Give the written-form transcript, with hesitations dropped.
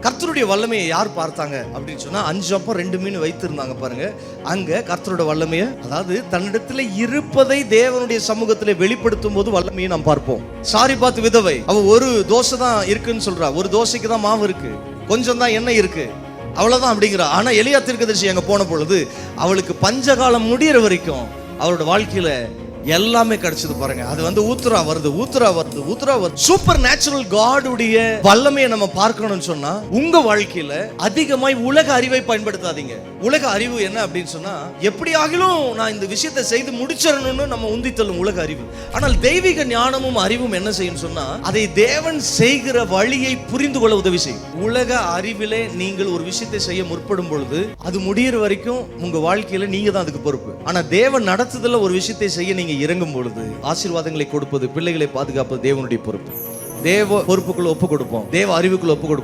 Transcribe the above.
கர்த்தருடைய வல்லமையை யார் பார்த்தாங்க அப்படின்னு சொன்னா 5 அப்பம் 2 மீன் வைத்திருந்தாங்க பாருங்க. அங்க கர்த்தருடைய வல்லமையை, அதாவது தன்னிடத்துல இருப்பதை தேவனுடைய சமூகத்திலே வெளிப்படுத்தும் போது வல்லமையை நாம் பார்ப்போம். சாரிபாத் விதவை, அவ ஒரு தோசை தான் இருக்குன்னு சொல்றா, ஒரு தோசைக்கு தான் மாவு இருக்கு, கொஞ்சம் தான் எண்ணெய் இருக்கு, அவ்வளவுதான் அப்படிங்கிறா. ஆனா எலியா தீர்க்கதரிசி அங்க போன பொழுது அவளுக்கு பஞ்சகாலம் முடியற வரைக்கும் அவரோட வாழ்க்கையில எல்லாமே கிடைச்சது பாருங்க. அது ஊத்துரா வருது. சூப்பர் நேச்சுரல் காடுடைய வல்லமையை நம்ம பார்க்கணும்னு சொன்னா உங்க வாழ்க்கையில அதிகமாய் உலக அறிவை பயன்படுத்தாதீங்க. உலக அறிவு என்ன அப்படின்னு சொன்னா, எப்படியாகிலும் நான் இந்த விஷயத்தை செய்து முடிச்சிடணும்னு நம்ம உந்தி தள்ளும் உலக அறிவு. ஆனால் தெய்வீக ஞானமும் அறிவும் என்ன செய்யும் சொன்னா, அதை தேவன் செய்கிற வழியை புரிந்து கொள்ள உதவி செய்யும். உலக அறிவிலே நீங்கள் ஒரு விஷயத்தை செய்ய முற்படும் பொழுது அது முடிகிற வரைக்கும் உங்க வாழ்க்கையில நீங்க தான் அதுக்கு பொறுப்பு. ஆனா தேவன் நடத்துதல ஒரு விஷயத்தை செய்ய நீங்க இறங்கும் பொழுது ஆசீர்வாதங்களை கொடுப்பது, பிள்ளைகளை பாதுகாப்பது தேவனுடைய பொறுப்பு. தேவ பொறுப்புக்குள்ள ஒப்பு கொடுப்போம், தேவ அறிவுக்குள்ள ஒப்பு கொடுப்போம்.